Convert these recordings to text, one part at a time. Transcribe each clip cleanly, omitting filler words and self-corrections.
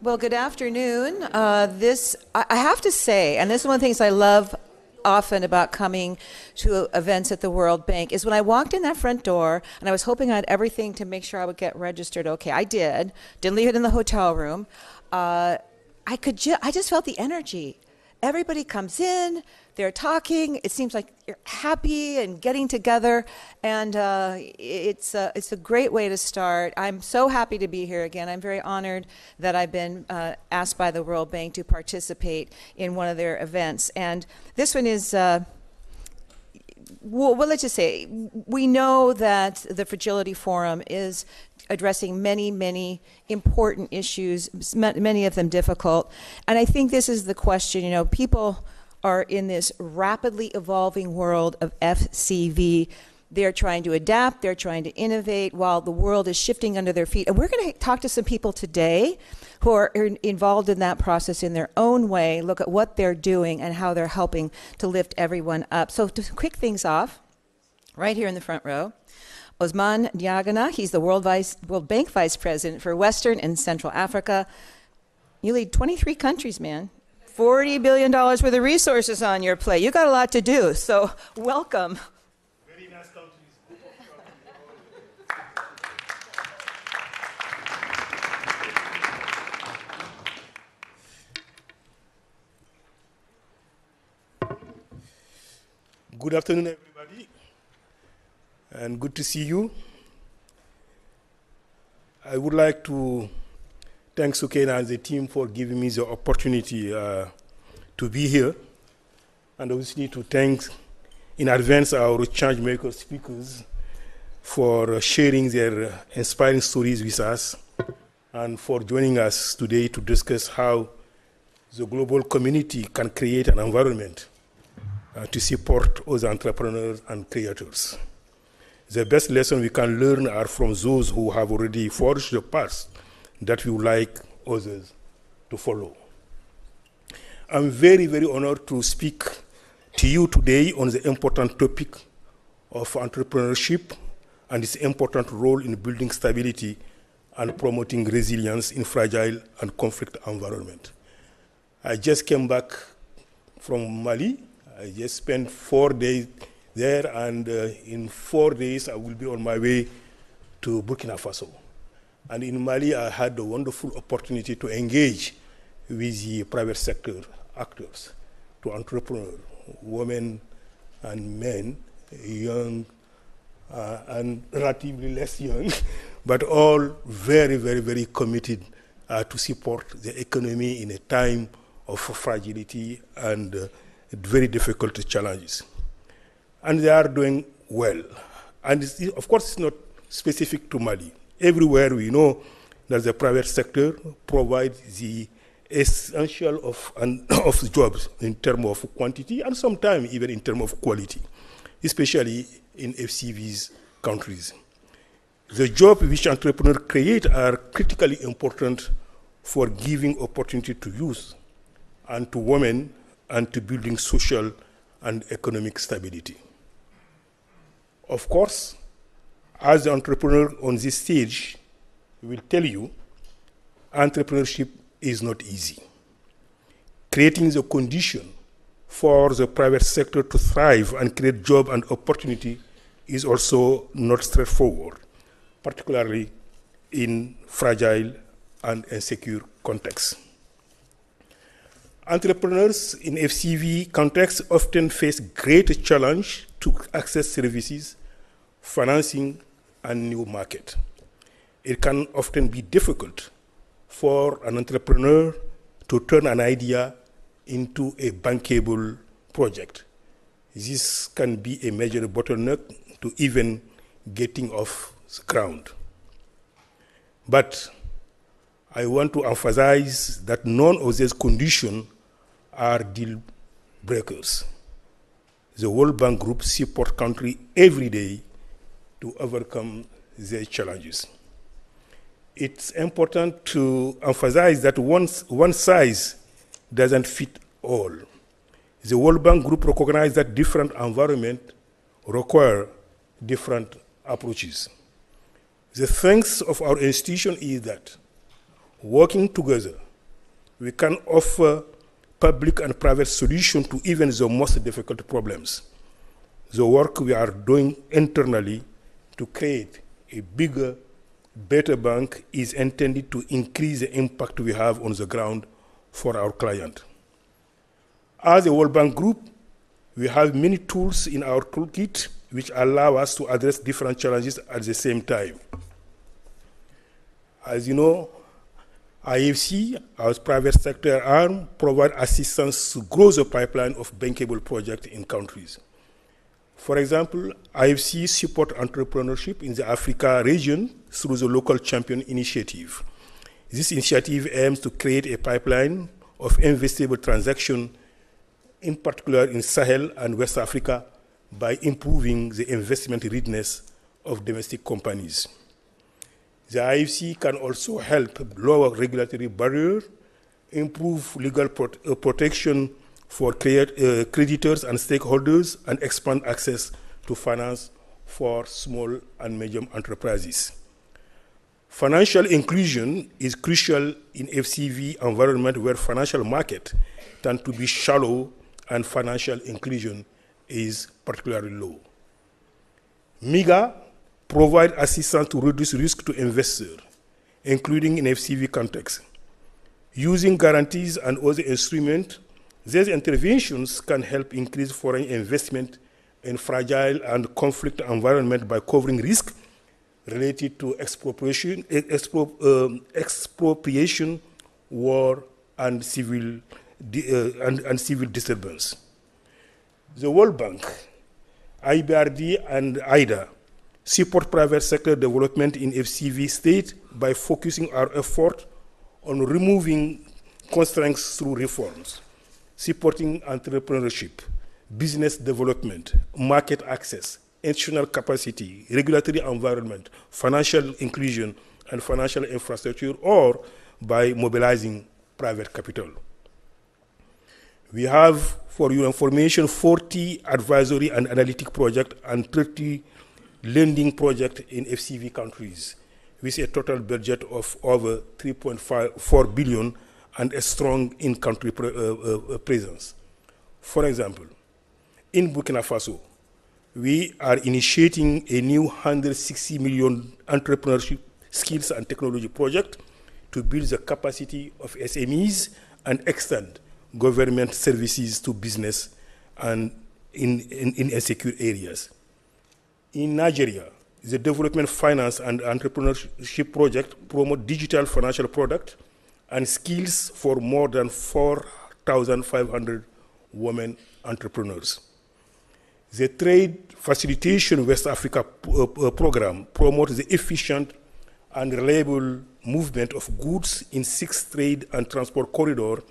Well, good afternoon. I have to say, and this is one of the things I love often about coming to events at the World Bank, is when I walked in that front door, and I was hoping I had everything to make sure I would get registered. Okay, I did. Didn't leave it in the hotel room. I just felt the energy. Everybody comes in, they're talking. It seems like you're happy and getting together, and it's a great way to start. I'm so happy to be here again. I'm very honored that I've been asked by the World Bank to participate in one of their events. And this one is, well, let's just say, we know that the Fragility Forum is addressing many, many important issues, many of them difficult. And I think this is the question, people are in this rapidly evolving world of FCV. They're trying to adapt, they're trying to innovate while the world is shifting under their feet. And we're going to talk to some people today who are involved in that process in their own way, look at what they're doing and how they're helping to lift everyone up. So to kick things off, right here in the front row, Osman Diagana, he's the World Bank Vice President for Western and Central Africa. You lead 23 countries, man. $40 billion worth of resources on your plate. You got a lot to do, so welcome. Very nice countries. Good afternoon, everybody, and good to see you. I would like to thank Sukena and the team for giving me the opportunity to be here, and obviously to thank in advance our Changemakers speakers for sharing their inspiring stories with us and for joining us today to discuss how the global community can create an environment to support other entrepreneurs and creators. The best lesson we can learn are from those who have already forged the path that we would like others to follow. I'm very, very honored to speak to you today on the important topic of entrepreneurship and its important role in building stability and promoting resilience in fragile and conflict environment. I just came back from Mali. I just spent 4 days there, and in 4 days I will be on my way to Burkina Faso. And in Mali, I had the wonderful opportunity to engage with the private sector actors, to entrepreneurs, women and men, young and relatively less young, but all very, very, very committed to support the economy in a time of fragility and very difficult challenges. And they are doing well. And of course, it's not specific to Mali. Everywhere we know that the private sector provides the essential of jobs in terms of quantity and sometimes even in terms of quality, especially in FCV's countries. The jobs which entrepreneurs create are critically important for giving opportunity to youth and to women and to building social and economic stability. Of course, as the entrepreneur on this stage will tell you, entrepreneurship is not easy. Creating the condition for the private sector to thrive and create job and opportunity is also not straightforward, particularly in fragile and insecure contexts. Entrepreneurs in FCV contexts often face great challenge to access services, financing, and new market. It can often be difficult for an entrepreneur to turn an idea into a bankable project. This can be a major bottleneck to even getting off the ground. But I want to emphasize that none of these conditions are deal breakers. The World Bank Group supports countries every day to overcome their challenges. It's important to emphasize that one size doesn't fit all. The World Bank Group recognizes that different environments require different approaches. The strength of our institution is that working together we can offer public and private solutions to even the most difficult problems. The work we are doing internally to create a bigger, better bank is intended to increase the impact we have on the ground for our client. As a World Bank Group, we have many tools in our toolkit which allow us to address different challenges at the same time. As you know, IFC, our private sector arm, provides assistance to grow the pipeline of bankable projects in countries. For example, IFC supports entrepreneurship in the Africa region through the Local Champion Initiative. This initiative aims to create a pipeline of investable transactions, in particular in Sahel and West Africa, by improving the investment readiness of domestic companies. The IFC can also help lower regulatory barriers, improve legal protection for creditors and stakeholders, and expand access to finance for small and medium enterprises. Financial inclusion is crucial in FCV environment where financial markets tend to be shallow and financial inclusion is particularly low. MIGA provide assistance to reduce risk to investors, including in FCV context. Using guarantees and other instruments, these interventions can help increase foreign investment in fragile and conflict environment by covering risk related to expropriation, war, and civil disturbance. The World Bank, IBRD, and IDA support private sector development in FCV state by focusing our effort on removing constraints through reforms, supporting entrepreneurship, business development, market access, institutional capacity, regulatory environment, financial inclusion, and financial infrastructure, or by mobilizing private capital. We have, for your information, 40 advisory and analytic projects and 30 lending projects in FCV countries, with a total budget of over 3.4 billion and a strong in-country presence. For example, in Burkina Faso, we are initiating a new 160 million entrepreneurship skills and technology project to build the capacity of SMEs and extend government services to business and in insecure areas. In Nigeria, the Development Finance and Entrepreneurship Project promotes digital financial products and skills for more than 4,500 women entrepreneurs. The Trade Facilitation West Africa program promotes the efficient and reliable movement of goods in 6 trade and transport corridors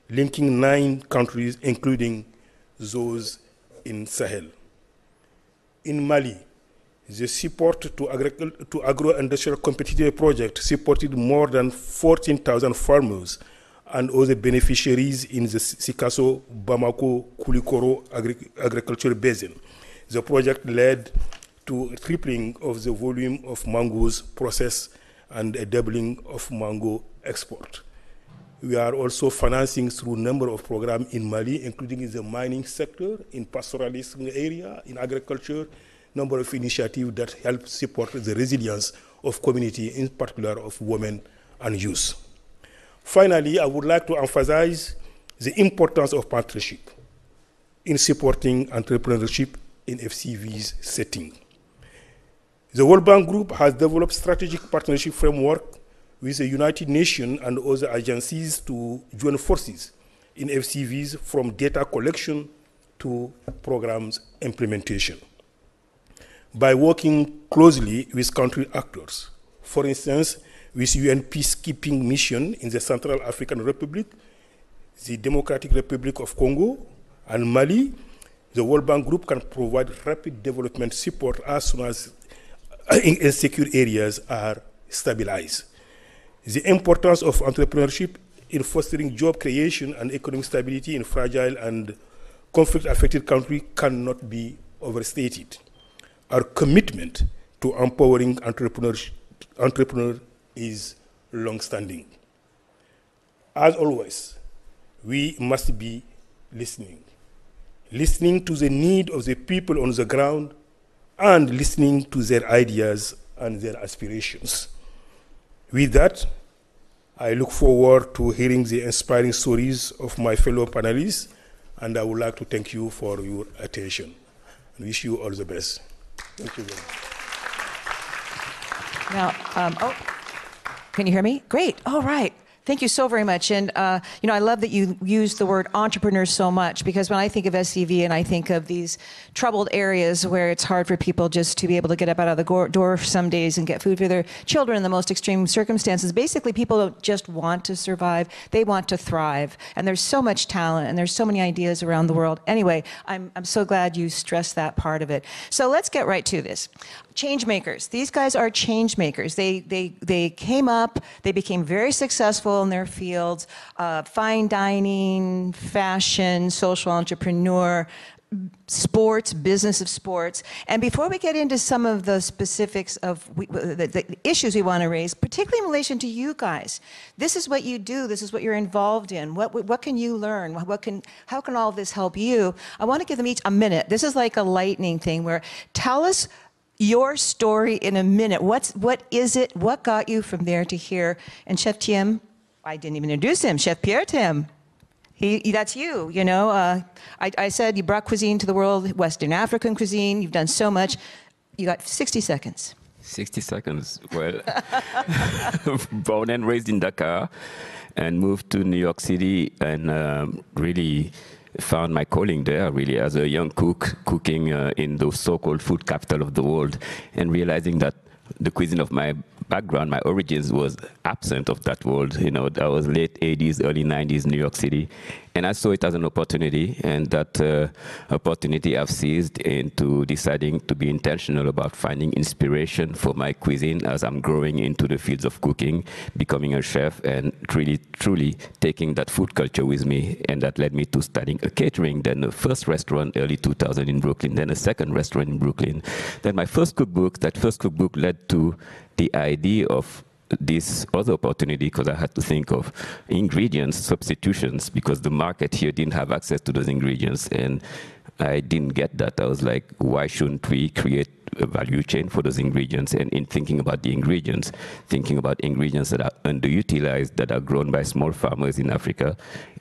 linking 9 countries, including those in Sahel. In Mali, the support to agro-industrial competitive project supported more than 14,000 farmers and other beneficiaries in the Sikasso, Bamako, Koulikoro agricultural basin. The project led to a tripling of the volume of mangoes processed and a doubling of mango export. We are also financing through a number of programs in Mali, including in the mining sector, in pastoralism area, in agriculture, number of initiatives that help support the resilience of community, in particular of women and youth. Finally, I would like to emphasize the importance of partnership in supporting entrepreneurship in FCV's setting. The World Bank Group has developed strategic partnership framework with the United Nations and other agencies to join forces in FCVs from data collection to programs implementation. By working closely with country actors, for instance, with UN peacekeeping mission in the Central African Republic, the Democratic Republic of Congo, and Mali, the World Bank Group can provide rapid development support as soon as insecure areas are stabilized. The importance of entrepreneurship in fostering job creation and economic stability in fragile and conflict-affected countries cannot be overstated. Our commitment to empowering entrepreneurs is long-standing. As always, we must be listening to the need of the people on the ground and listening to their ideas and their aspirations. With that, I look forward to hearing the inspiring stories of my fellow panelists, and I would like to thank you for your attention and wish you all the best. Thank you very much. Now, can you hear me? Great. All right. Thank you so very much. And, I love that you use the word entrepreneur so much, because when I think of SCV and I think of these troubled areas where it's hard for people just to be able to get up out of the door some days and get food for their children in the most extreme circumstances, basically people don't just want to survive, they want to thrive. And there's so much talent and there's so many ideas around the world. Anyway, I'm so glad you stressed that part of it. So let's get right to this. Changemakers. These guys are change makers. They came up, they became very successful in their fields, fine dining, fashion, social entrepreneur, sports, business of sports. And before we get into some of the specifics of the issues we want to raise, particularly in relation to you guys, this is what you do, this is what you're involved in. What can you learn? How can all this help you? I want to give them each a minute. This is like a lightning thing where tell us your story in a minute. What is it? What got you from there to here? And Chef Thiam, I didn't even introduce him, Chef Pierre Thiam. That's you, you know. I said you brought cuisine to the world, Western African cuisine. You've done so much. You got 60 seconds. 60 seconds. Well, born and raised in Dakar and moved to New York City and really found my calling there, really, as a young cook, cooking in the so-called food capital of the world, and realizing that the cuisine of my background, my origins, was absent of that world. You know, that was late 80s, early 90s, New York City. And I saw it as an opportunity, and that opportunity I've seized into deciding to be intentional about finding inspiration for my cuisine as I'm growing into the fields of cooking, becoming a chef, and really, truly taking that food culture with me. And that led me to studying catering, then the first restaurant, early 2000 in Brooklyn, then a second restaurant in Brooklyn. Then my first cookbook, that first cookbook led to the idea of this other opportunity, because I had to think of ingredients, substitutions, because the market here didn't have access to those ingredients, and I didn't get that. I was like, why shouldn't we create a value chain for those ingredients? And in thinking about the ingredients, thinking about ingredients that are underutilized, that are grown by small farmers in Africa,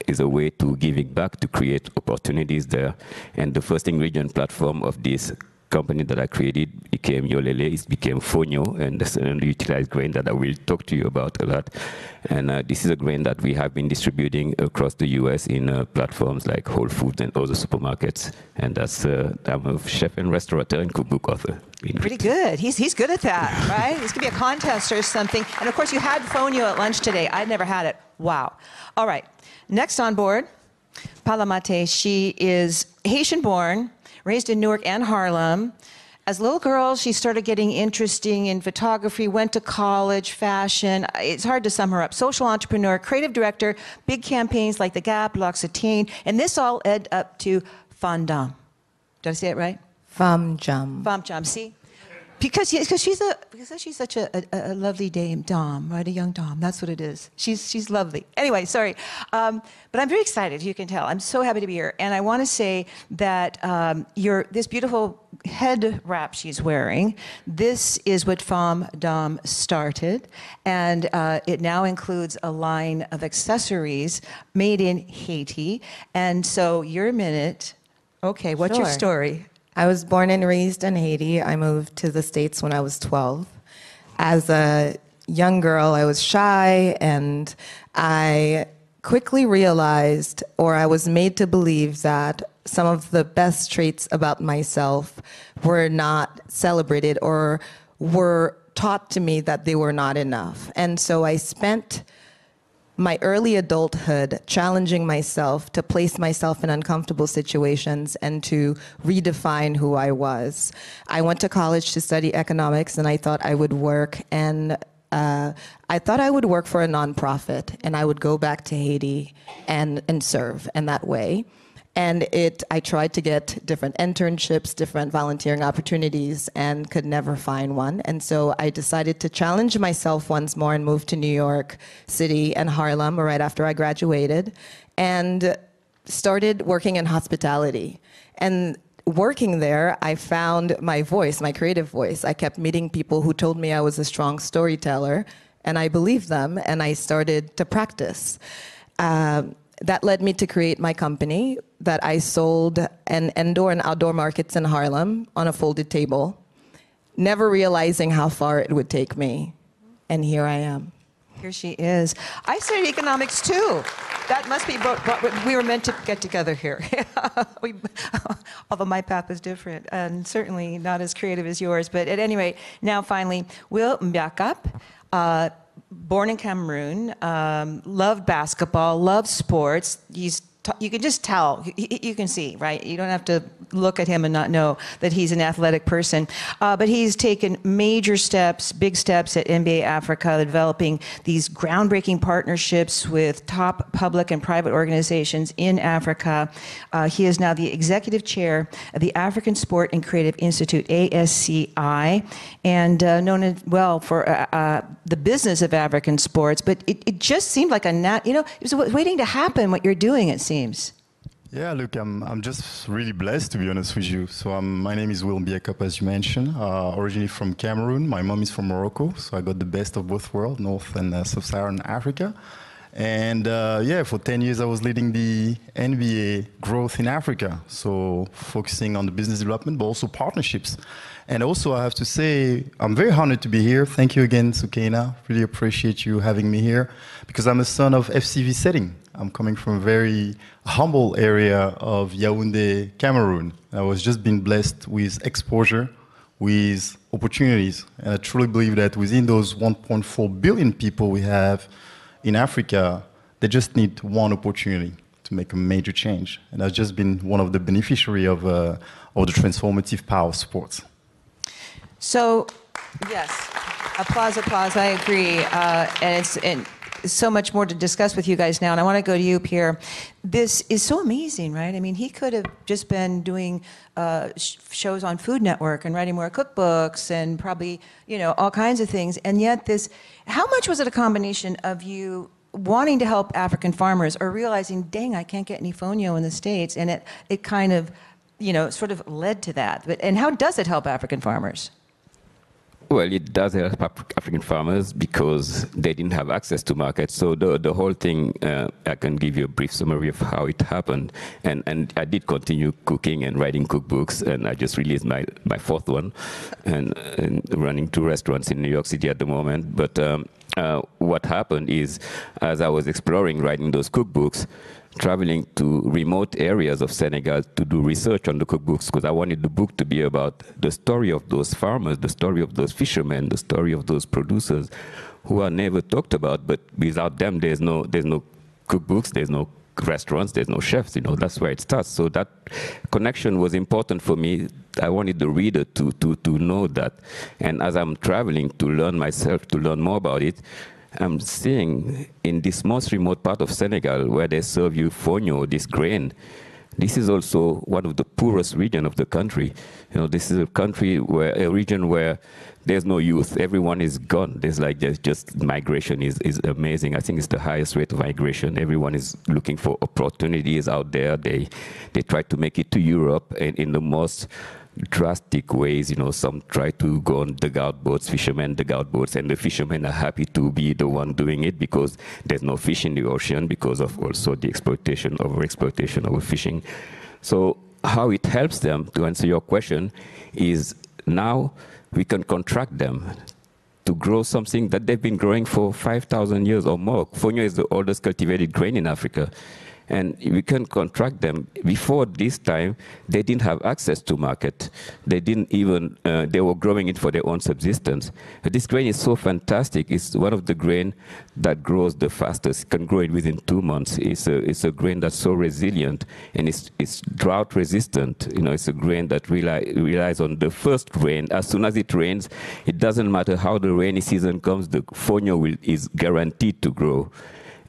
is a way to giving back, to create opportunities there. And the first ingredient platform of this company that I created became Yolele. It became Fonio, and that's an underutilized grain that I will talk to you about a lot. And this is a grain that we have been distributing across the US in platforms like Whole Foods and other supermarkets. And that's, I'm a chef and restaurateur and cookbook author. Pretty good. He's good at that, right? This could be a contest or something. And of course, you had Fonio at lunch today. I'd never had it. Wow. All right. Next on board, Paola Mathé. She is Haitian-born, raised in Newark and Harlem. As a little girl, she started getting interesting in photography, went to college, fashion. It's hard to sum her up. Social entrepreneur, creative director, big campaigns like The Gap, L'Occitane, and this all led up to Fanm. Did I say it right? Fanm. See? Because she's such a lovely dame, right? A young dame. That's what it is. She's lovely. Anyway, sorry. But I'm very excited, you can tell. I'm so happy to be here. And I want to say that this beautiful head wrap she's wearing, this is what Fanm started. And it now includes a line of accessories made in Haiti. And so your minute. Okay, what's your story? I was born and raised in Haiti. I moved to the States when I was 12. As a young girl, I was shy, and I quickly realized, or I was made to believe, that some of the best traits about myself were not celebrated or were taught to me that they were not enough. And so I spent my early adulthood challenging myself to place myself in uncomfortable situations and to redefine who I was. I went to college to study economics, and I thought I would work, and I thought I would work for a nonprofit, and I would go back to Haiti and serve in that way. And I tried to get different internships, different volunteering opportunities, and could never find one. And so I decided to challenge myself once more and move to New York City and Harlem right after I graduated, and started working in hospitality. And working there, I found my voice, my creative voice. I kept meeting people who told me I was a strong storyteller, and I believed them, and I started to practice. That led me to create my company that I sold in indoor and outdoor markets in Harlem on a folded table, never realizing how far it would take me. And here I am. Here she is. I studied economics too. That must be, we were meant to get together here. Although my path was different and certainly not as creative as yours. But at any rate, now finally, Will Mbiakop, born in Cameroon, loved basketball, loved sports. You can just tell, you can see, right? You don't have to look at him and not know that he's an athletic person. But he's taken major steps, big steps at NBA Africa, developing these groundbreaking partnerships with top public and private organizations in Africa. He is now the executive chair of the African Sport and Creative Institute, ASCI, and known as well for the business of African sports. But it just seemed like it was waiting to happen what you're doing, it seems. Yeah, look, I'm just really blessed, to be honest with you. So my name is Will Mbiakop, as you mentioned, originally from Cameroon. My mom is from Morocco, so I got the best of both worlds, North and Sub-Saharan Africa. And yeah, for 10 years I was leading the NBA growth in Africa, so focusing on the business development, but also partnerships. And also I have to say, I'm very honored to be here. Thank you again, Soukaina. Really appreciate you having me here, because I'm a son of FCV setting. I'm coming from a very humble area of Yaoundé, Cameroon. I was just being blessed with exposure, with opportunities. And I truly believe that within those 1.4 billion people we have in Africa, they just need one opportunity to make a major change. And I've just been one of the beneficiaries of the transformative power of sports. So, yes, applause, I agree. And so much more to discuss with you guys now. And I want to go to you, Pierre. This is so amazing, right? I mean, he could have just been doing shows on Food Network and writing more cookbooks and probably, all kinds of things. And yet how much was it a combination of you wanting to help African farmers or realizing, dang, I can't get any fonio in the States? And it kind of, sort of led to that. And how does it help African farmers? Well, it does help African farmers because they didn't have access to markets. So the whole thing, I can give you a brief summary of how it happened. And I did continue cooking and writing cookbooks, and I just released my fourth one, and running 2 restaurants in New York City at the moment. But what happened is, as I was exploring writing those cookbooks, traveling to remote areas of Senegal to do research on the cookbooks, because I wanted the book to be about the story of those farmers, the story of those fishermen, the story of those producers who are never talked about. But without them, there's no cookbooks, there's no restaurants, there's no chefs. That's where it starts. So that connection was important for me. I wanted the reader to know that. And as I'm traveling to learn myself, to learn more about it, I'm seeing in this most remote part of Senegal where they serve you fonio, this grain. This is also one of the poorest regions of the country. This is a region where there's no youth. Everyone is gone. There's just migration is amazing. I think it's the highest rate of migration. Everyone is looking for opportunities out there. They try to make it to Europe in the most drastic ways. Some try to go on dugout boats, fishermen dugout boats, and the fishermen are happy to be the one doing it because there's no fish in the ocean because of also the overexploitation, overfishing. So how it helps them, to answer your question, is now we can contract them to grow something that they've been growing for 5,000 years or more. Fonio is the oldest cultivated grain in Africa. And we can contract them. Before this time, they didn't have access to market. They didn't even, they were growing it for their own subsistence. But this grain is so fantastic. It's one of the grain that grows the fastest. It can grow it within 2 months. It's a grain that's so resilient, and it's drought resistant. It's a grain that relies on the first rain. As soon as it rains, it doesn't matter how the rainy season comes, the fonio is guaranteed to grow.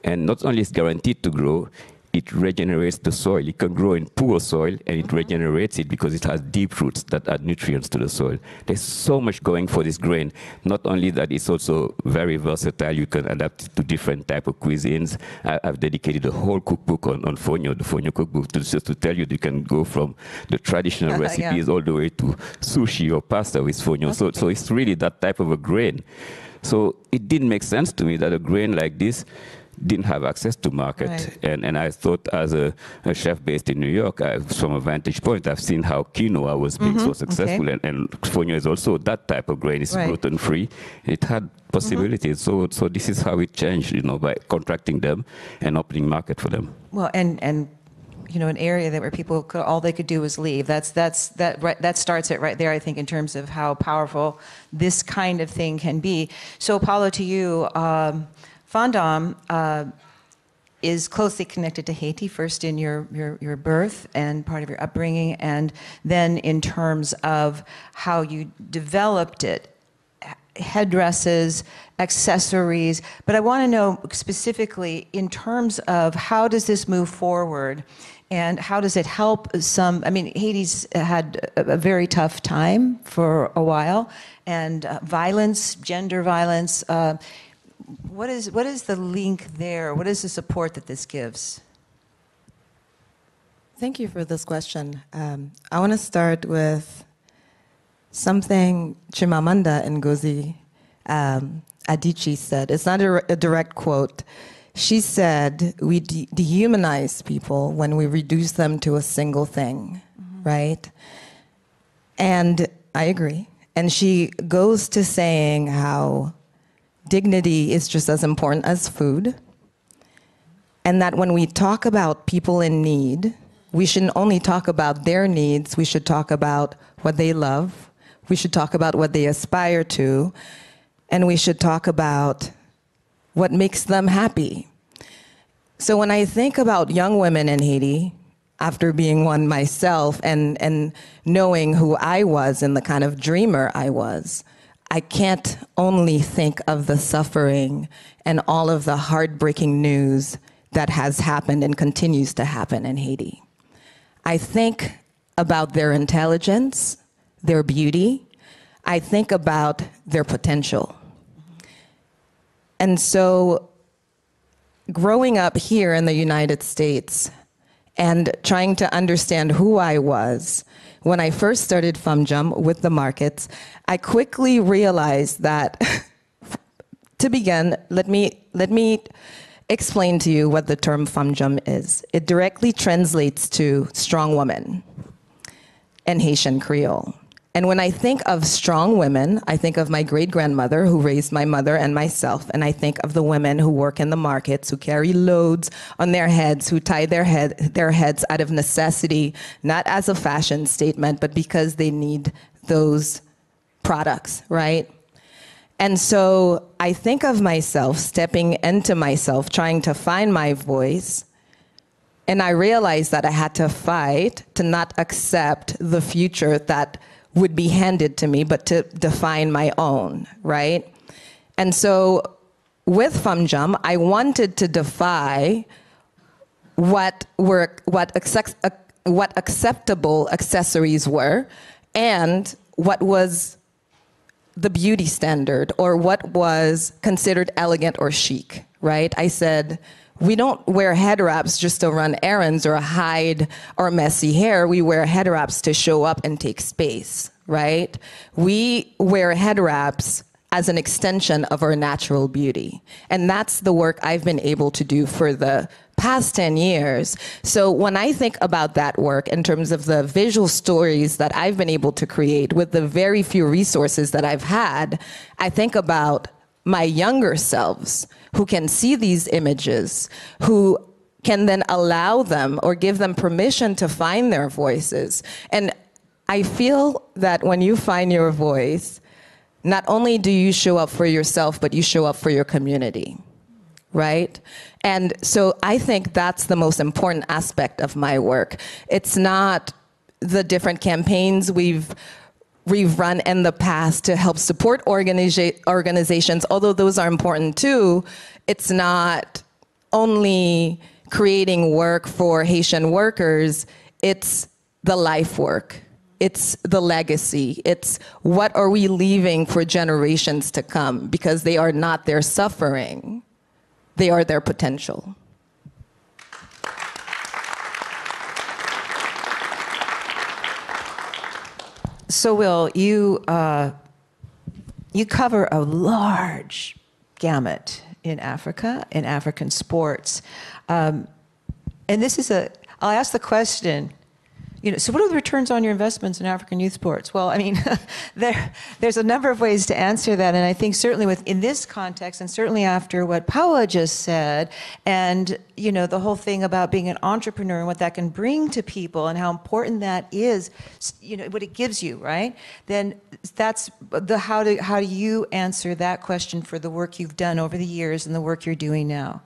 And not only is guaranteed to grow, it regenerates the soil. It can grow in poor soil, and it regenerates it because it has deep roots that add nutrients to the soil. There's so much going for this grain. Not only that, it's also very versatile. You can adapt it to different type of cuisines. I've dedicated a whole cookbook on fonio, the fonio cookbook, just to tell you that you can go from the traditional recipes all the way to sushi or pasta with fonio. So it's really that type of a grain. So it didn't make sense to me that a grain like this didn't have access to market. Right. And I thought, as a chef based in New York, from a vantage point, I've seen how quinoa was being so successful. And fonio is also that type of grain. It's gluten-free. It had possibilities. So this is how it changed, you know, by contracting them and opening market for them. Well, and you know, an area that where people could, all they could do was leave. That starts it right there, I think, in terms of how powerful this kind of thing can be. So, Paola, to you, Fanm is closely connected to Haiti, first in your birth and part of your upbringing, and then in terms of how you developed it, headdresses, accessories. But I want to know specifically in terms of how does this move forward and how does it help some, I mean, Haiti's had a very tough time for a while, and violence, gender violence, what is the link there? What is the support that this gives? Thank you for this question. I want to start with something Chimamanda Ngozi Adichie said. It's not a direct quote. She said, we dehumanize people when we reduce them to a single thing, right? And I agree. And she goes to saying how dignity is just as important as food, and that when we talk about people in need, we shouldn't only talk about their needs, we should talk about what they love, we should talk about what they aspire to, and we should talk about what makes them happy. So when I think about young women in Haiti, after being one myself and knowing who I was and the kind of dreamer I was, I can't only think of the suffering and all of the heartbreaking news that has happened and continues to happen in Haiti. I think about their intelligence, their beauty. I think about their potential. And so growing up here in the United States and trying to understand who I was, when I first started Djanm with the markets, I quickly realized that, to begin, let me explain to you what the term Djanm is. It directly translates to strong woman in Haitian Creole. And when I think of strong women, I think of my great-grandmother who raised my mother and myself, and I think of the women who work in the markets, who carry loads on their heads, who tie their heads out of necessity, not as a fashion statement, but because they need those products, right? And so I think of myself stepping into myself, trying to find my voice, and I realized that I had to fight to not accept the future that would be handed to me, but to define my own, right? And so with Djanm, I wanted to defy what acceptable accessories were and what was the beauty standard or what was considered elegant or chic, right? I said, we don't wear head wraps just to run errands or hide our messy hair. We wear head wraps to show up and take space, right? We wear head wraps as an extension of our natural beauty. And that's the work I've been able to do for the past 10 years. So when I think about that work in terms of the visual stories that I've been able to create with the very few resources that I've had, I think about my younger selves who can see these images, who can then allow them or give them permission to find their voices. And I feel that when you find your voice, not only do you show up for yourself, but you show up for your community, right? And so I think that's the most important aspect of my work. It's not the different campaigns we've run in the past to help support organizations, although those are important too. It's not only creating work for Haitian workers, it's the life work. It's the legacy. It's what are we leaving for generations to come, because they are not their suffering. They are their potential. So, Will, you cover a large gamut in Africa, in African sports. And this is I'll ask the question, so what are the returns on your investments in African youth sports? Well, I mean, there's a number of ways to answer that. And I think certainly in this context, and certainly after what Paola just said, and, the whole thing about being an entrepreneur and what that can bring to people and how important that is, what it gives you, right? Then that's how do you answer that question for the work you've done over the years and the work you're doing now?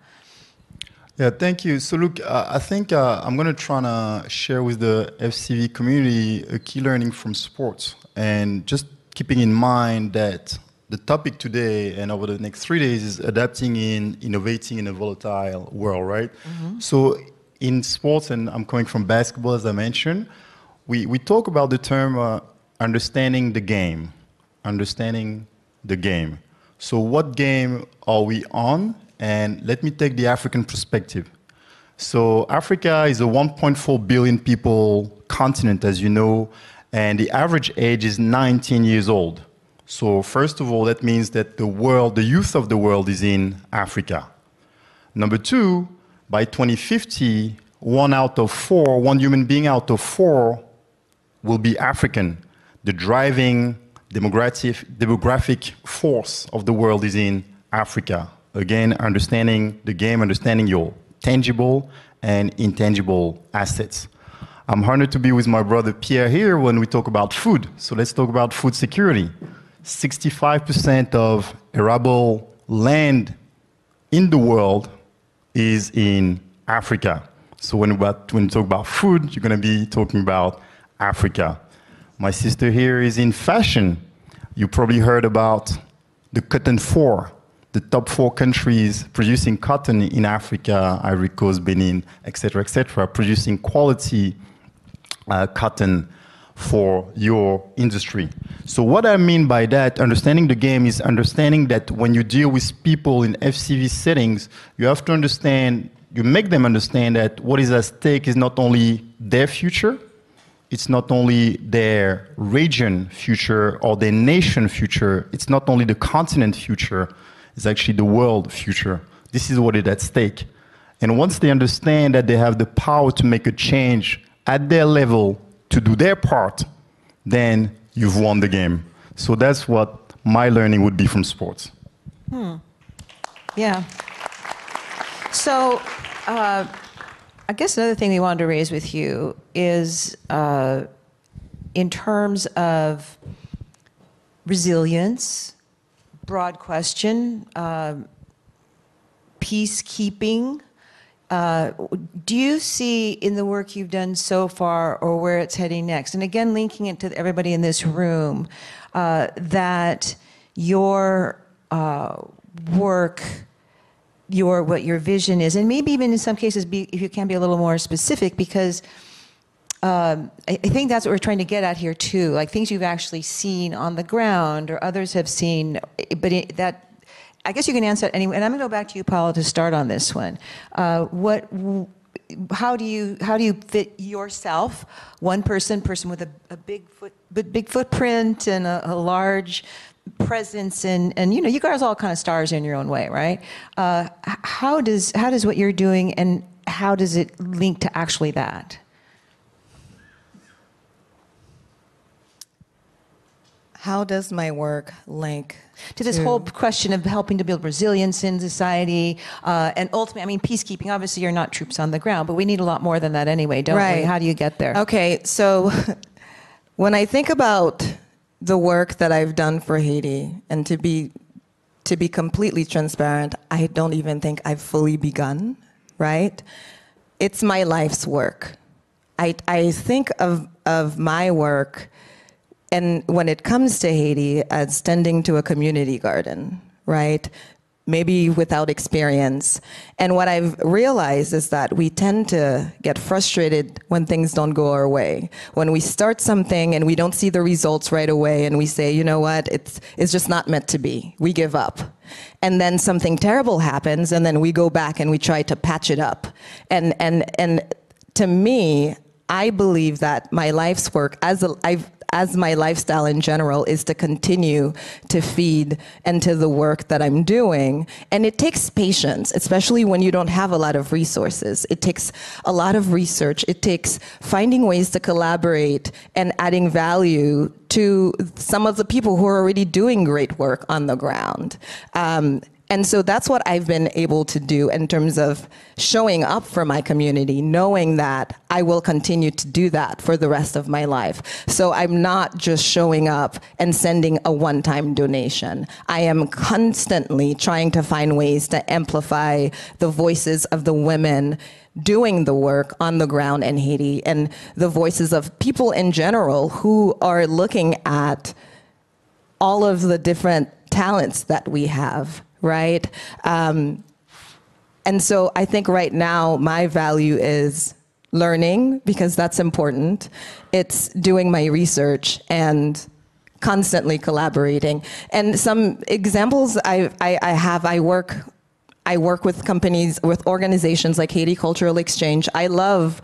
Yeah, thank you. So look, I think I'm going to try to share with the FCV community a key learning from sports. And just keeping in mind that the topic today and over the next 3 days is adapting in innovating in a volatile world, right? Mm-hmm. So in sports, and I'm coming from basketball, as I mentioned, we talk about the term understanding the game. Understanding the game. So what game are we on? And let me take the African perspective. So Africa is a 1.4 billion people continent, as you know, and the average age is 19 years old. So first of all, that means that the youth of the world is in Africa. Number two, by 2050, one human being out of four will be African. The driving demographic force of the world is in Africa. Again, understanding the game, understanding your tangible and intangible assets. I'm honored to be with my brother Pierre here when we talk about food. So let's talk about food security. 65% of arable land in the world is in Africa. So when you talk about food, you're going to be talking about Africa. My sister here is in fashion. You probably heard about the Cotton Four. The top 4 countries producing cotton in Africa, Ivory Coast, Benin, et cetera, producing quality cotton for your industry. So what I mean by that, understanding the game, is understanding that when you deal with people in FCV settings, you have to understand, you make them understand that what is at stake is not only their future, it's not only their region future or their nation future, it's not only the continent future, it's actually the world future. This is what is at stake. And once they understand that they have the power to make a change at their level to do their part, then you've won the game. So that's what my learning would be from sports. Yeah. So I guess another thing we wanted to raise with you is in terms of resilience, broad question, peacekeeping. Do you see in the work you've done so far or where it's heading next, and again linking it to everybody in this room, that your work, what your vision is, and maybe even in some cases if you can be a little more specific, because I think that's what we're trying to get at here too, like things you've actually seen on the ground or others have seen, but I guess you can answer that anyway. And I'm going to go back to you, Paola, to start on this one. How do you fit yourself, one person with a big footprint and a large presence, and you guys are all kind of stars in your own way, right? How does what you're doing, and how does it link to actually that? How does my work link to this whole question of helping to build resilience in society, and ultimately, I mean, peacekeeping, obviously you're not troops on the ground, but we need a lot more than that anyway, don't we? How do you get there? Okay, so when I think about the work that I've done for Haiti, and to be completely transparent, I don't even think I've fully begun, right? It's my life's work. I think of my work, and when it comes to Haiti, as tending to a community garden, right? maybe without experience. And what I've realized is that we tend to get frustrated when things don't go our way. When we start something and we don't see the results right away and we say, you know what, it's just not meant to be. We give up. And then something terrible happens and then we go back and we try to patch it up. And to me, I believe that my life's work as my lifestyle in general is to continue to feed into the work that I'm doing. And it takes patience, especially when you don't have a lot of resources. It takes a lot of research. It takes finding ways to collaborate and adding value to some of the people who are already doing great work on the ground. And so that's what I've been able to do in terms of showing up for my community, knowing that I will continue to do that for the rest of my life. So I'm not just showing up and sending a one-time donation. I am constantly trying to find ways to amplify the voices of the women doing the work on the ground in Haiti and the voices of people in general who are looking at all of the different talents that we have. Right? And so I think right now my value is learning, because that's important. It's doing my research and constantly collaborating. And some examples I work with companies, with organizations like Haiti Cultural Exchange. I love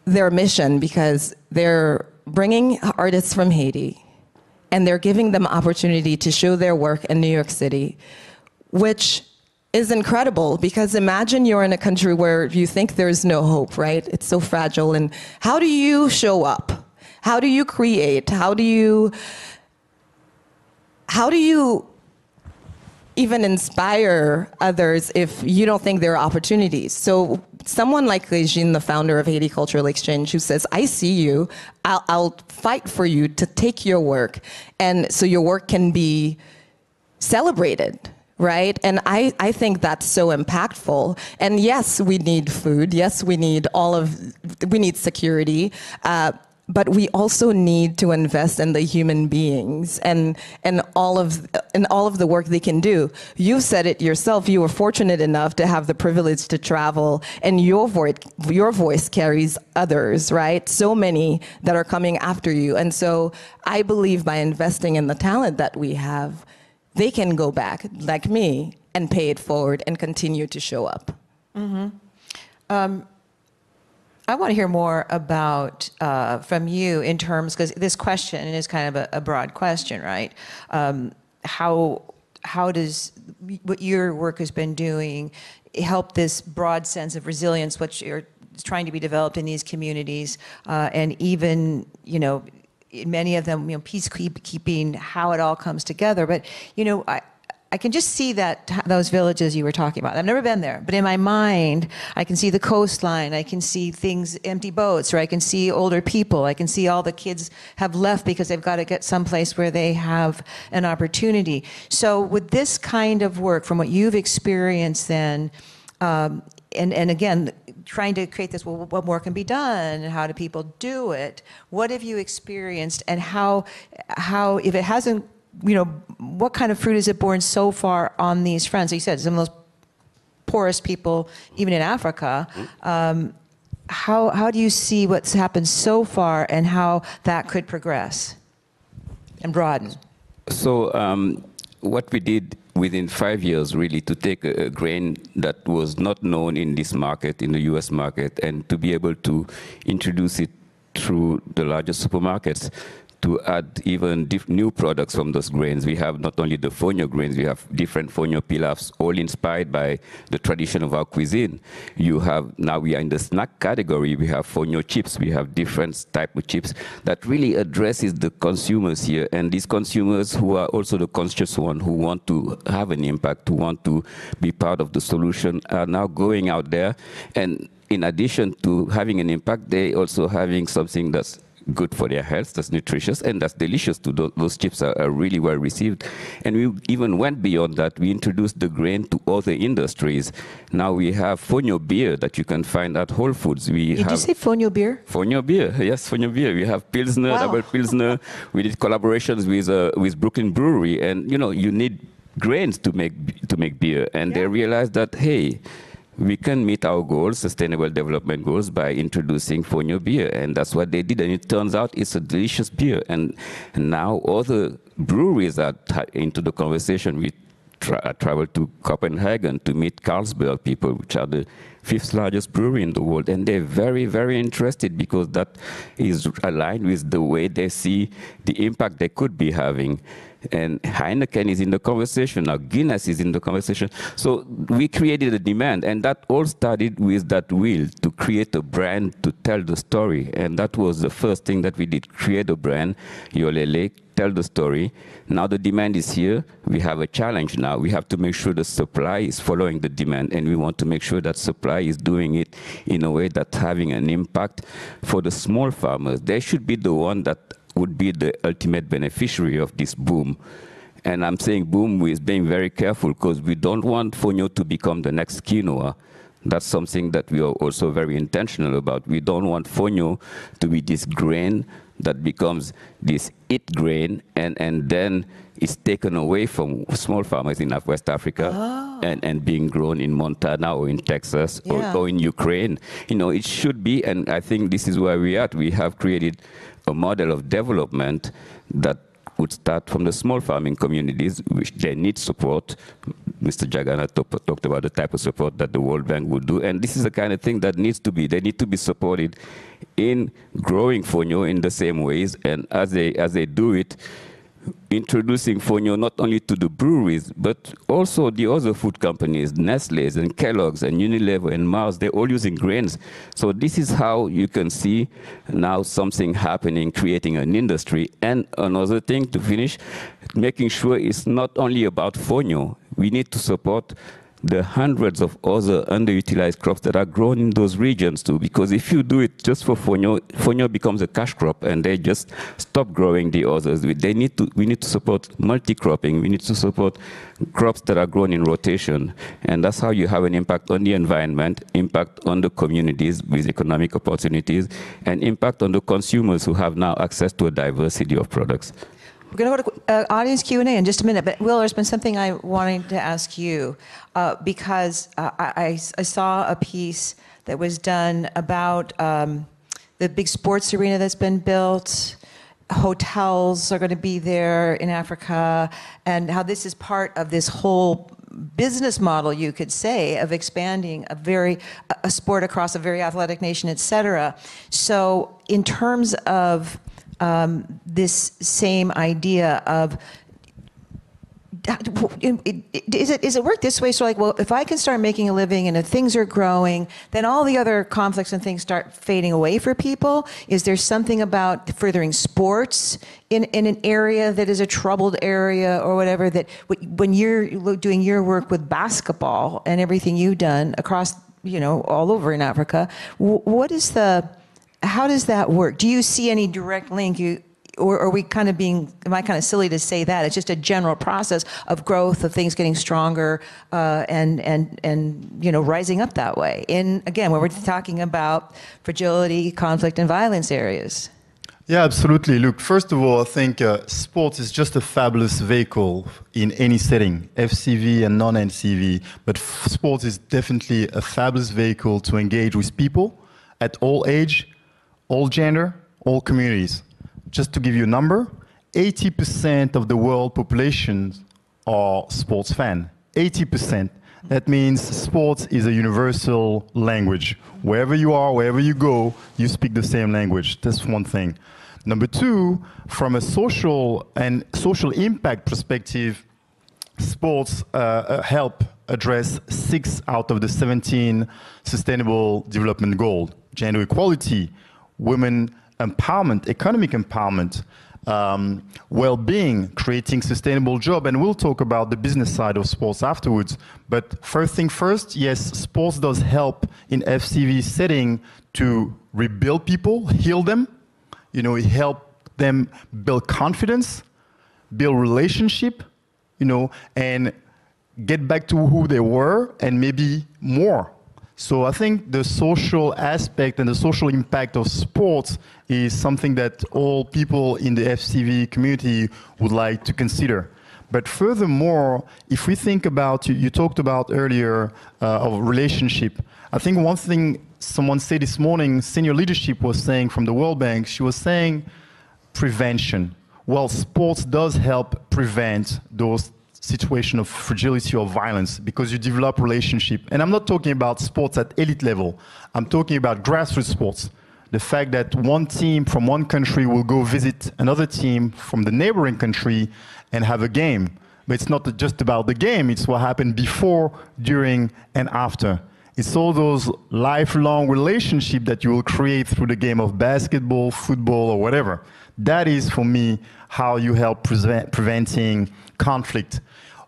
their mission because they're bringing artists from Haiti and they're giving them opportunity to show their work in New York City, which is incredible, because imagine you're in a country where you think there's no hope, right? It's so fragile. And how do you show up? How do you create? How do you even inspire others if you don't think there are opportunities? So someone like Regine, the founder of Haiti Cultural Exchange, who says, I see you, I'll fight for you to take your work, and so your work can be celebrated. Right? And I think that's so impactful. And yes, we need food. Yes, we need security. But we also need to invest in the human beings and all of the work they can do. You said it yourself. You were fortunate enough to have the privilege to travel, and your voice carries others, right? So many that are coming after you. And so I believe by investing in the talent that we have, they can go back, like me, and pay it forward and continue to show up. Mm-hmm. I want to hear more about from you in terms, because this question is kind of a broad question, right? How does what your work has been doing help this broad sense of resilience, which you're trying to be developed in these communities, and even, you know, in many of them, you know, peacekeeping, how it all comes together. But, you know, I can just see those villages you were talking about. I've never been there, but in my mind, I can see the coastline. I can see things, empty boats, or I can see older people. I can see all the kids have left because they've got to get someplace where they have an opportunity. So with this kind of work, from what you've experienced then, and again, trying to create this, well, what more can be done, and how do people do it? What have you experienced, and how if it hasn't, you know, what kind of fruit has it borne so far on these fronts? You said some of those poorest people, even in Africa. How do you see what's happened so far, and how that could progress and broaden? So what we did within 5 years, really, to take a grain that was not known in this market, in the US market, and to be able to introduce it through the largest supermarkets, to add even new products from those grains. We have not only the fonio grains, we have different fonio pilafs, all inspired by the tradition of our cuisine. You have, now we are in the snack category, we have fonio chips, we have different type of chips that really addresses the consumers here. And these consumers who are also the conscious one, who want to have an impact, who want to be part of the solution, are now going out there. And in addition to having an impact, they also having something that's good for their health, that's nutritious, and that's delicious too. Those chips are really well received. And we even went beyond that. We introduced the grain to other industries. Now we have fonio beer that you can find at Whole Foods. Did you say fonio beer? Fonio beer, yes, fonio beer. We have Pilsner, double Pilsner. We did collaborations with Brooklyn Brewery, and you know, you need grains to make beer, and they realized that, hey, we can meet our goals, sustainable development goals, by introducing Fonio beer, and that's what they did. And it turns out it's a delicious beer. And now other breweries are into the conversation. We traveled to Copenhagen to meet Carlsberg people, which are the 5th largest brewery in the world, and they're very, very interested because that is aligned with the way they see the impact they could be having. And Heineken is in the conversation, now Guinness is in the conversation. So we created a demand, and that all started with that will to create a brand to tell the story. And that was the first thing that we did, create a brand, Yolele, tell the story. Now the demand is here. We have a challenge now. We have to make sure the supply is following the demand, and we want to make sure that supply is doing it in a way that's having an impact for the small farmers. They should be the one that would be the ultimate beneficiary of this boom. And I'm saying boom with being very careful, because we don't want Fonio to become the next quinoa. That's something that we are also very intentional about. We don't want Fonio to be this grain that becomes this it grain, and then it's taken away from small farmers in West Africa and being grown in Montana or in Texas or in Ukraine. You know, it should be, and I think this is where we are at. We have created a model of development that would start from the small farming communities, which they need support. Mr. Jagana talked about the type of support that the World Bank would do, and this is the kind of thing that needs to be, they need to be supported in growing Fonio in the same ways, and as they do it, introducing Fonio not only to the breweries, but also the other food companies, Nestle's and Kellogg's and Unilever and Mars, they're all using grains. So this is how you can see now something happening, creating an industry. And another thing to finish, making sure it's not only about Fonio. We need to support the hundreds of other underutilized crops that are grown in those regions too, because if you do it just for Fonio, Fonio becomes a cash crop and they just stop growing the others. We need to support multi-cropping. We need to support crops that are grown in rotation, and that's how you have an impact on the environment, impact on the communities with economic opportunities, and impact on the consumers who have now access to a diversity of products. We're going to go to audience Q&A in just a minute, but Will, there's been something I wanted to ask you, because I saw a piece that was done about the big sports arena that's been built. Hotels are going to be there in Africa, and how this is part of this whole business model, you could say, of expanding a sport across a very athletic nation, et cetera. So in terms of this same idea of, is it work this way? So like, well, if I can start making a living and if things are growing, then all the other conflicts and things start fading away for people? Is there something about furthering sports in an area that is a troubled area or whatever, that when you're doing your work with basketball and everything you've done across, all over in Africa, how does that work? Do you see any direct link? Or are we am I kind of silly to say that? It's just a general process of growth, of things getting stronger, and rising up that way. Again, when we're talking about fragility, conflict, and violence areas. Yeah, absolutely. Look, first of all, I think sports is just a fabulous vehicle in any setting, FCV and non-FCV. But sports is definitely a fabulous vehicle to engage with people at all age, all gender, all communities. Just to give you a number, 80% of the world population are sports fans. 80%. That means sports is a universal language. Wherever you are, wherever you go, you speak the same language. That's one thing. Number two, from a social impact perspective, sports help address 6 out of the 17 Sustainable Development Goals: gender equality, women empowerment, economic empowerment, well-being, creating sustainable jobs, and we'll talk about the business side of sports afterwards. But first thing first, yes, sports does help in FCV setting to rebuild people, heal them. It helps them build confidence, build relationship, and get back to who they were and maybe more. So I think the social aspect and the social impact of sports is something that all people in the FCV community would like to consider. But furthermore, if we think about, you talked about earlier of relationship. I think one thing someone said this morning, senior leadership was saying from the World Bank, she was saying prevention. Well, sports does help prevent those situations of fragility or violence because you develop relationship. And I'm not talking about sports at elite level. I'm talking about grassroots sports. The fact that one team from one country will go visit another team from the neighboring country and have a game. But it's not just about the game, it's what happened before, during, and after. It's all those lifelong relationships that you will create through the game of basketball, football, or whatever. That is, for me, how you help preventing conflict.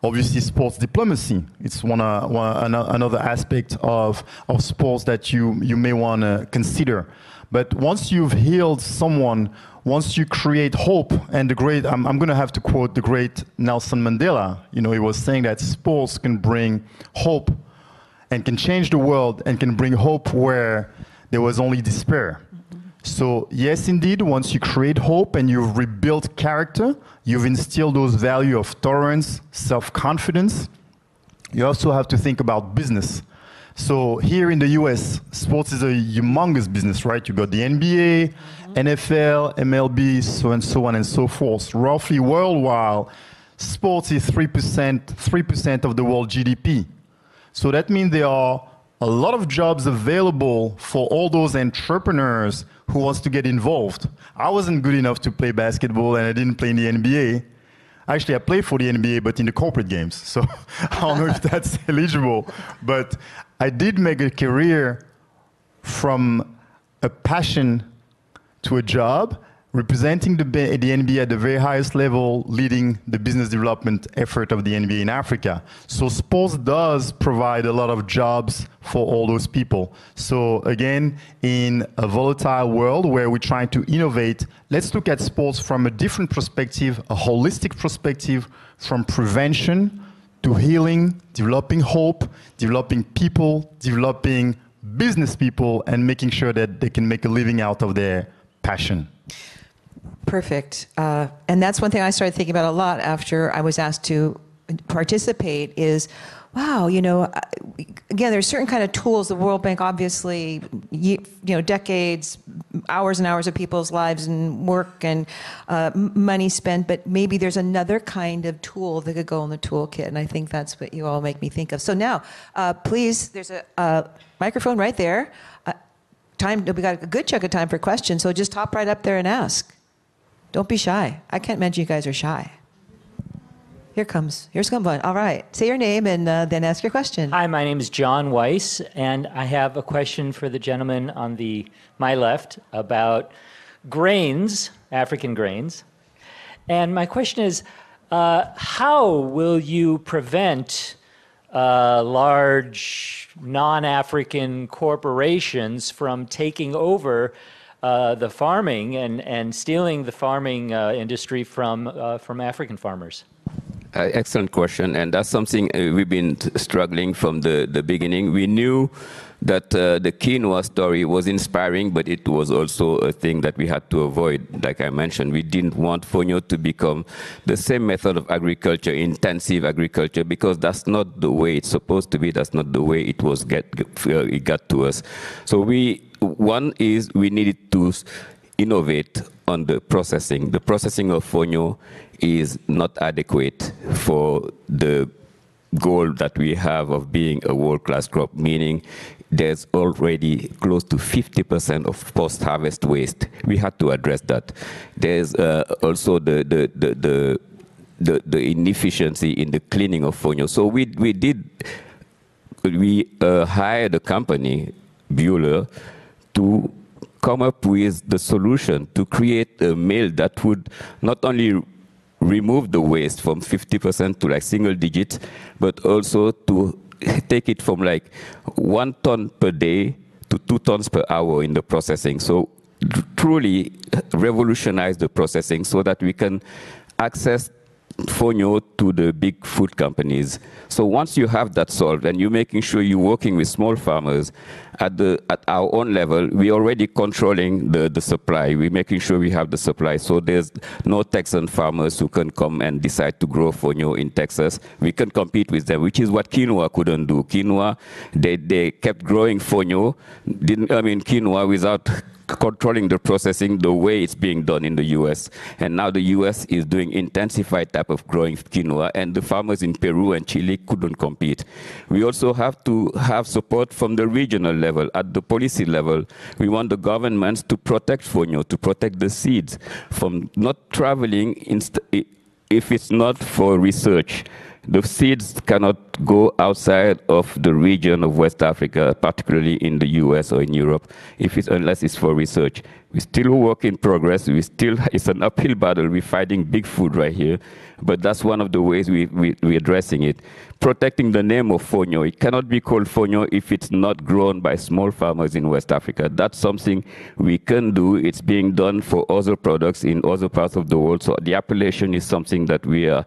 Obviously, sports diplomacy. It's another aspect of sports that you may want to consider. But once you've healed someone, once you create hope, and the great, I'm going to have to quote the great Nelson Mandela. You know, he was saying that sports can bring hope and can change the world and can bring hope where there was only despair. So yes, indeed, once you create hope and you've rebuilt character, you've instilled those values of tolerance, self-confidence, you also have to think about business. So here in the US, sports is a humongous business, right? You got the NBA, NFL, MLB, so on and so forth. Roughly worldwide, sports is 3% of the world GDP. So that means there are a lot of jobs available for all those entrepreneurs who wants to get involved. I wasn't good enough to play basketball and I didn't play in the NBA. Actually, I played for the NBA, but in the corporate games. So I don't know if that's eligible. But I did make a career from a passion to a job, representing the NBA at the very highest level, leading the business development effort of the NBA in Africa. So sports does provide a lot of jobs for all those people. So again, in a volatile world where we're trying to innovate, let's look at sports from a different perspective, a holistic perspective, from prevention to healing, developing hope, developing people, developing business people, and making sure that they can make a living out of their passion. Perfect. And that's one thing I started thinking about a lot after I was asked to participate is, wow, you know, again, there's certain kind of tools. The World Bank, obviously, you know, decades, hours and hours of people's lives and work and money spent, but maybe there's another kind of tool that could go in the toolkit, and I think that's what you all make me think of. So now, please, there's a microphone right there. We got a good chunk of time for questions, so just hop right up there and ask. Don't be shy. I can't imagine you guys are shy. Here's one. All right. Say your name and then ask your question. Hi, my name is John Weiss, and I have a question for the gentleman on my left about grains, African grains. And my question is, how will you prevent large non-African corporations from taking over the farming and stealing the farming industry from African farmers? Excellent question, and that's something we've been struggling from the beginning. We knew that the quinoa story was inspiring, but it was also a thing that we had to avoid. Like I mentioned, we didn't want fonio to become the same method of agriculture, intensive agriculture, because that's not the way it's supposed to be. That's not the way it got to us. So one is we needed to innovate on the processing. The processing of fonio is not adequate for the goal that we have of being a world-class crop, meaning there's already close to 50% of post-harvest waste. We had to address that. There's also the inefficiency in the cleaning of fonio. So we hired a company, Bueller, to come up with the solution to create a mill that would not only remove the waste from 50% to like single digits, but also to take it from like 1 ton per day to 2 tons per hour in the processing. So truly revolutionize the processing so that we can access fonio to the big food companies. So once you have that solved and you're making sure you're working with small farmers, at our own level, we're already controlling the supply. We're making sure we have the supply. So there's no Texan farmers who can come and decide to grow fonio in Texas. We can compete with them, which is what quinoa couldn't do. Quinoa, they kept growing fonio, quinoa without controlling the processing the way it's being done in the US. And now the US is doing intensified type of growing quinoa, and the farmers in Peru and Chile couldn't compete. We also have to have support from the regional level. At the policy level, we want the governments to protect fonio, to protect the seeds from not traveling if it's not for research. The seeds cannot go outside of the region of West Africa, particularly in the US or in Europe, unless it's for research. We still work in progress. It's an uphill battle. We're fighting big food right here, but that's one of the ways we're addressing it. Protecting the name of fonio. It cannot be called fonio if it's not grown by small farmers in West Africa. That's something we can do. It's being done for other products in other parts of the world. So the appellation is something that we are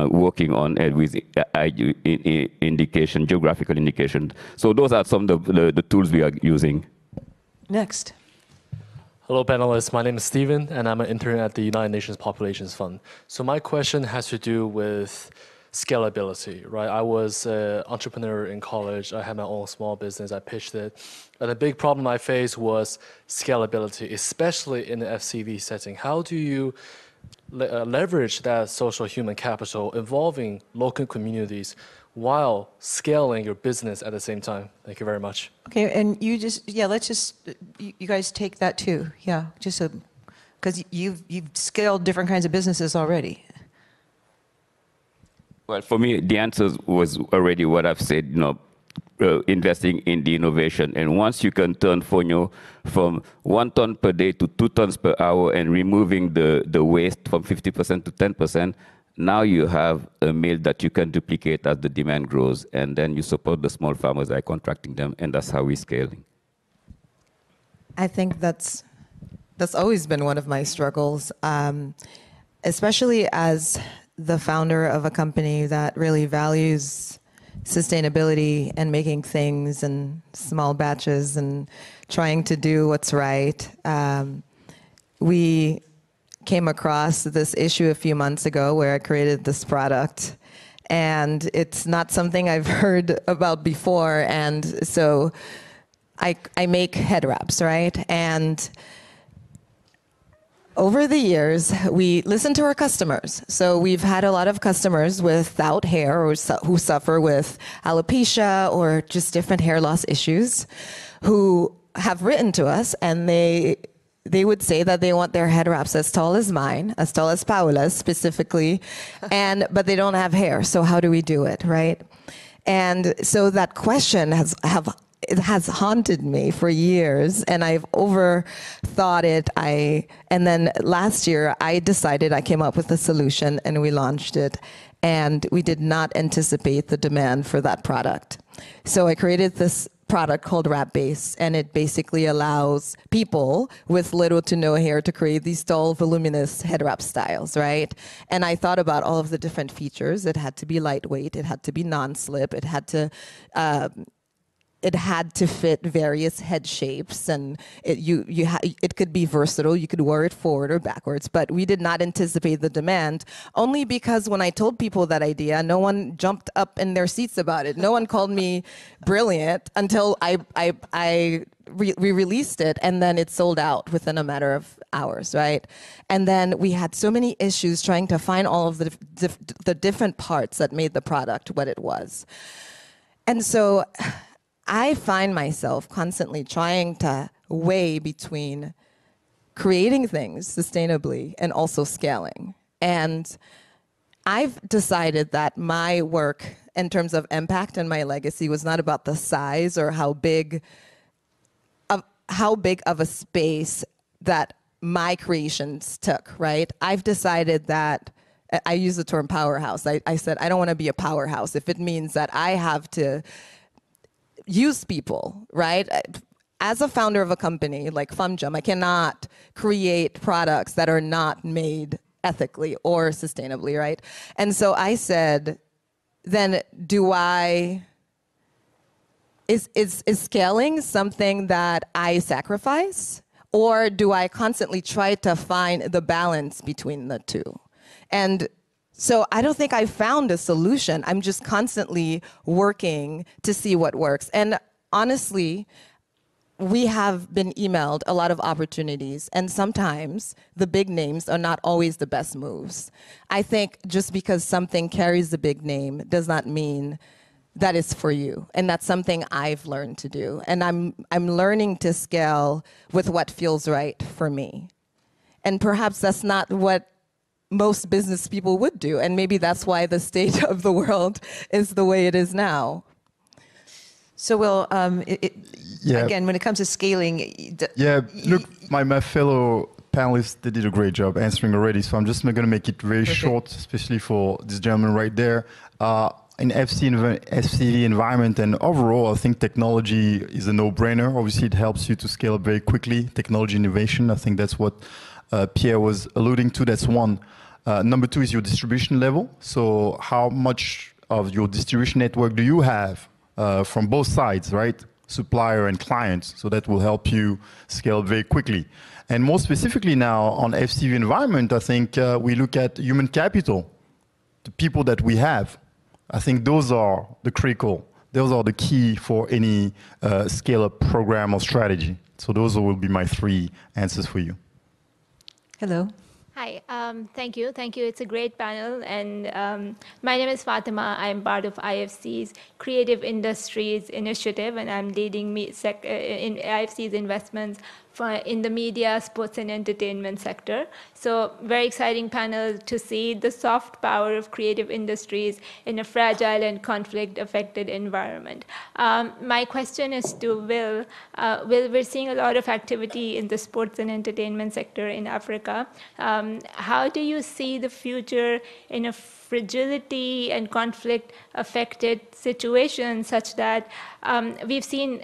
working on with indication, geographical indication. So those are some of the tools we are using. Next. Hello, panelists. My name is Steven, and I'm an intern at the United Nations Populations Fund. So my question has to do with scalability, right? I was an entrepreneur in college. I had my own small business. I pitched it. And the big problem I faced was scalability, especially in the FCV setting. How do you leverage that social human capital involving local communities while scaling your business at the same time? Thank you very much. Okay, and you guys take that too. Yeah, just so, because you've scaled different kinds of businesses already. Well, for me, the answer was already what I've said, investing in the innovation. And once you can turn fonio from 1 ton per day to 2 tons per hour and removing the waste from 50% to 10%, now you have a mill that you can duplicate as the demand grows, and then you support the small farmers by contracting them, and that's how we're scaling. I think that's always been one of my struggles, especially as the founder of a company that really values sustainability and making things in small batches and trying to do what's right. We came across this issue a few months ago where I created this product, and it's not something I've heard about before, and so I make head wraps, right? And over the years, we listen to our customers. So we've had a lot of customers without hair or who suffer with alopecia or just different hair loss issues who have written to us, and they would say that they want their head wraps as tall as mine, as tall as Paola's specifically, but they don't have hair. So how do we do it, right? And so that question has haunted me for years, and I've overthought it. And then last year I decided, I came up with a solution and we launched it, and we did not anticipate the demand for that product. So I created this product called Wrap Base, and it basically allows people with little to no hair to create these tall, voluminous head wrap styles, right? And I thought about all of the different features. It had to be lightweight, it had to be non-slip, it had to fit various head shapes, and it could be versatile. You could wear it forward or backwards, but we did not anticipate the demand, only because when I told people that idea, no one jumped up in their seats about it. No one called me brilliant until we released it, and then it sold out within a matter of hours, right? And then we had so many issues trying to find all of the different parts that made the product what it was. And so I find myself constantly trying to weigh between creating things sustainably and also scaling. And I've decided that my work in terms of impact and my legacy was not about the size or how big of a space that my creations took, right? I've decided that I use the term powerhouse. I said, I don't want to be a powerhouse if it means that I have to use people, right? As a founder of a company like Fanm, I cannot create products that are not made ethically or sustainably, right? And so I said, then is scaling something that I sacrifice? Or do I constantly try to find the balance between the two? And so I don't think I found a solution. I'm just constantly working to see what works. And honestly, we have been emailed a lot of opportunities, and sometimes the big names are not always the best moves. I think just because something carries a big name does not mean that is for you. And that's something I've learned to do. And I'm learning to scale with what feels right for me. And perhaps that's not what most business people would do. And maybe that's why the state of the world is the way it is now. So, Will, again, when it comes to scaling... Look, my fellow panelists, they did a great job answering already, so I'm just going to make it very short, especially for this gentleman right there. In FCV environment and overall, I think technology is a no-brainer. Obviously, it helps you to scale up very quickly. Technology innovation, I think that's what Pierre was alluding to. That's one. Number two is your distribution level. So how much of your distribution network do you have from both sides, right? Supplier and clients. So that will help you scale very quickly. And more specifically now on FCV environment, I think we look at human capital, the people that we have. I think those are the key for any scale-up program or strategy. So those will be my 3 answers for you. Hello. Hi, thank you. Thank you. It's a great panel. And my name is Fatima. I'm part of IFC's Creative Industries Initiative, and I'm leading in IFC's investments in the media, sports, and entertainment sector. So very exciting panel to see the soft power of creative industries in a fragile and conflict-affected environment. My question is to Will. Will, we're seeing a lot of activity in the sports and entertainment sector in Africa. How do you see the future in a fragility and conflict-affected situation such that we've seen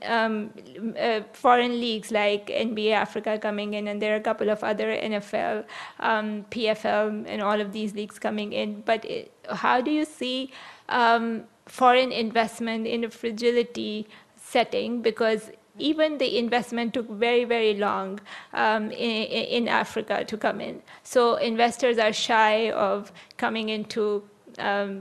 foreign leagues like NBA Africa coming in, and there are a couple of other NFL, PFL, and all of these leagues coming in. But how do you see foreign investment in a fragility setting? Because even the investment took very, very long in Africa to come in. So investors are shy of coming into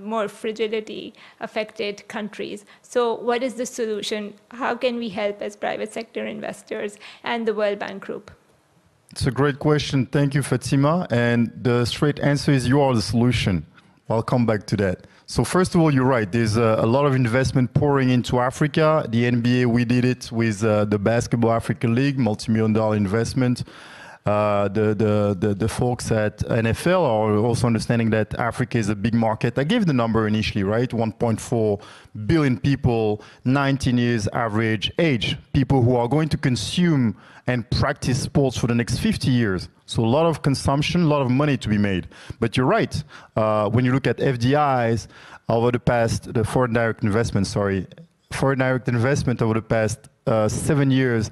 more fragility-affected countries. So what is the solution? How can we help as private sector investors and the World Bank Group? It's a great question. Thank you, Fatima. And the straight answer is you are the solution. I'll come back to that. So first of all, you're right. There's a lot of investment pouring into Africa. The NBA, we did it with the Basketball Africa League, multi-million-dollar investment. The folks at NFL are also understanding that Africa is a big market. I gave the number initially, right? 1.4 billion people, 19 years average age, people who are going to consume and practice sports for the next 50 years. So a lot of consumption, a lot of money to be made. But you're right. When you look at FDIs over the past, foreign direct investment over the past 7 years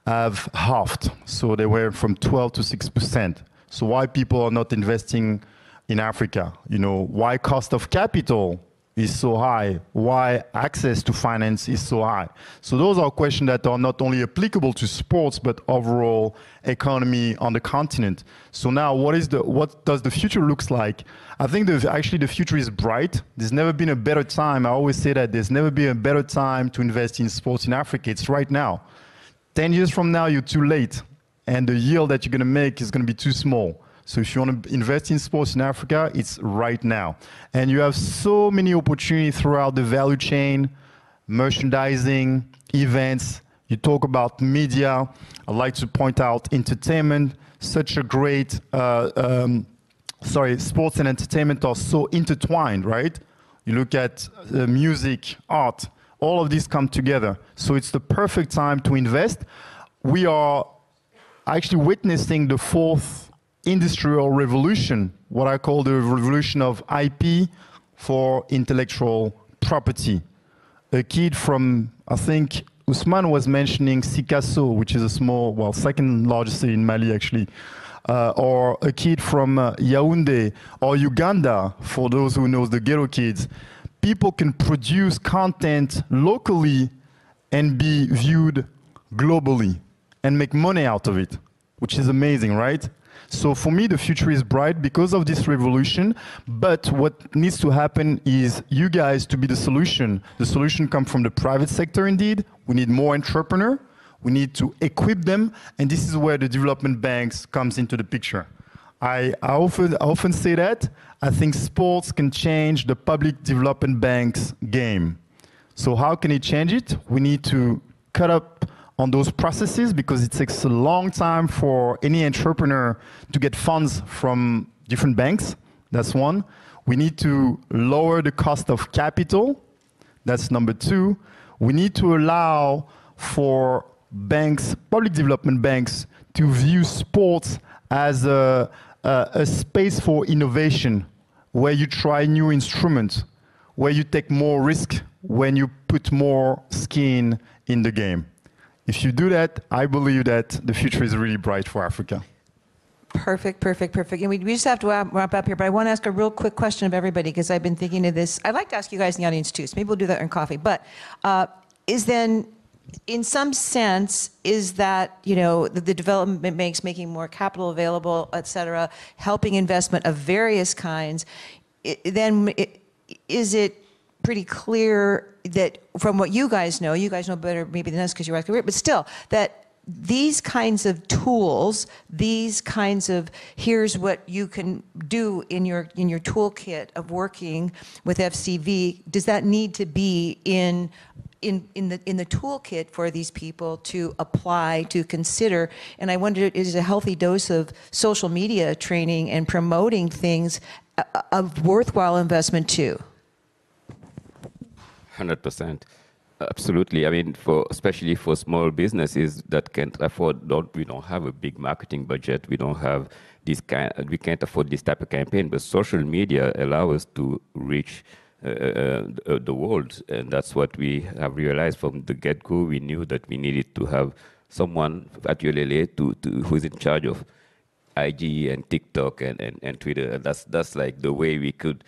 have halved. So they were from 12 to 6%. So why people are not investing in Africa? You know, why cost of capital is so high? Why access to finance is so high? So those are questions that are not only applicable to sports, but overall economy on the continent. So now what does the future looks like? I think actually the future is bright. There's never been a better time. I always say that there's never been a better time to invest in sports in Africa. It's right now. 10 years from now, you're too late. And the yield that you're going to make is going to be too small. So if you want to invest in sports in Africa, it's right now. And you have so many opportunities throughout the value chain, merchandising, events. You talk about media. I'd like to point out entertainment. Such a great, sports and entertainment are so intertwined, right? You look at music, art, all of these come together. So it's the perfect time to invest. We are actually witnessing the fourth industrial revolution, what I call the revolution of IP for intellectual property. A kid from, I think, Usman was mentioning Sikasso, which is a small, second largest city in Mali, actually. or a kid from Yaoundé or Uganda, for those who knows the ghetto kids, people can produce content locally and be viewed globally and make money out of it, which is amazing, right? So for me, the future is bright because of this revolution, but what needs to happen is you guys to be the solution. The solution comes from the private sector indeed. We need more entrepreneurs. We need to equip them, and this is where the development banks comes into the picture. I often say that. I think sports can change the public development bank's game. So how can it change it? We need to cut up on those processes because it takes a long time for any entrepreneur to get funds from different banks. That's one. We need to lower the cost of capital. That's number two. We need to allow for banks, public development banks, to view sports as a space for innovation, where you try new instruments, where you take more risk when you put more skin in the game. If you do that, I believe that the future is really bright for Africa. Perfect, perfect, perfect. And we just have to wrap up here, but I want to ask a real quick question of everybody because I've been thinking of this. I'd like to ask you guys in the audience too, so maybe we'll do that in coffee. But is then, in some sense, is that, you know, the development banks making more capital available, et cetera, helping investment of various kinds, is it pretty clear that from what you guys know better maybe than us because you're right, but still, that these kinds of tools, these kinds of here's what you can do in your toolkit of working with FCV, does that need to be in the toolkit for these people to apply, to consider? And I wonder, is a healthy dose of social media training and promoting things a worthwhile investment too? 100%. Absolutely. I mean, especially for small businesses that can't afford, we don't have a big marketing budget. We don't have we can't afford this type of campaign, but social media allow us to reach the world. And that's what we have realized from the get-go. We knew that we needed to have someone at ULLA who's in charge of IG and TikTok and Twitter. And that's like the way we could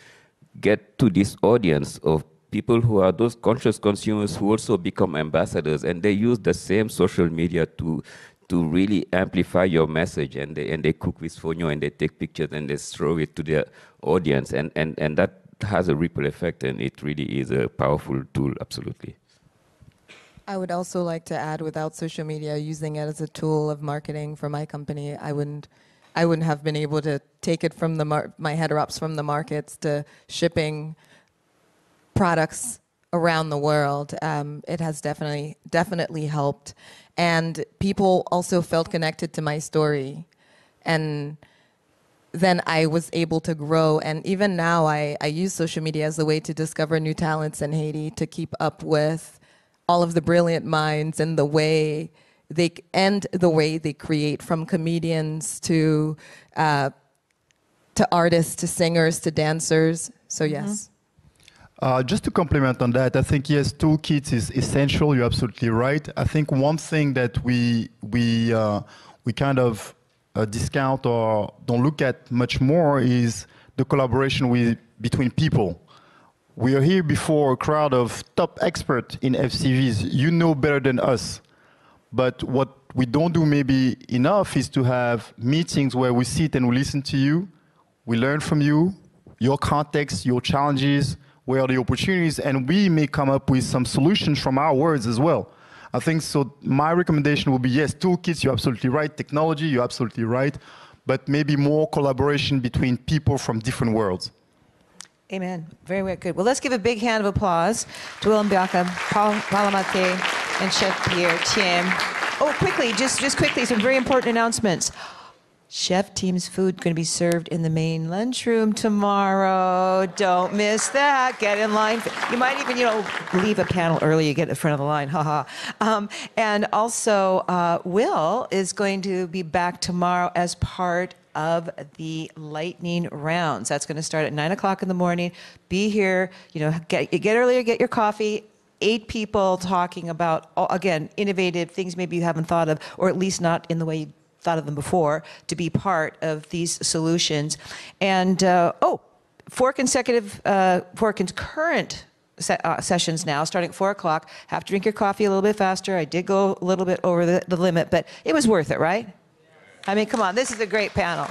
get to this audience of people who are those conscious consumers who also become ambassadors, and they use the same social media to really amplify your message, and they cook with fonio and they take pictures and they throw it to their audience, and that has a ripple effect, and it really is a powerful tool, absolutely. I would also like to add, without social media, using it as a tool of marketing for my company, I wouldn't have been able to take it from my header-ups from the markets to shipping products around the world. It has definitely helped, and people also felt connected to my story, and then I was able to grow. And even now, I use social media as a way to discover new talents in Haiti, to keep up with all of the brilliant minds and the way they create, from comedians to artists to singers to dancers. So yes. Just to complement on that, I think, yes, toolkits is essential. You're absolutely right. I think one thing that we kind of discount or don't look at much more is the collaboration between people. We are here before a crowd of top experts in FCVs. You know better than us. But what we don't do maybe enough is to have meetings where we sit and we listen to you, we learn from you, your context, your challenges, where are the opportunities, and we may come up with some solutions from our words as well. I think so. My recommendation would be, yes, toolkits, you're absolutely right. Technology, you're absolutely right. But maybe more collaboration between people from different worlds. Amen. Very, very good. Well, let's give a big hand of applause to Mbiakop, Paola, Mathé, and Chef Pierre, Thiam. Oh, quickly, just quickly, some very important announcements. Chef Thiam's food going to be served in the main lunchroom tomorrow. Don't miss that. Get in line. You might even, leave a panel early. You get in front of the line. Haha. And also, Will is going to be back tomorrow as part of the lightning rounds. That's going to start at 9 o'clock in the morning. Be here. Get earlier. Get your coffee. 8 people talking about, again, innovative things maybe you haven't thought of, or at least not in the way you thought of them before, to be part of these solutions. And, four concurrent sessions now, starting at 4 o'clock. Have to drink your coffee a little bit faster. I did go a little bit over the limit, but it was worth it, right? I mean, come on, this is a great panel.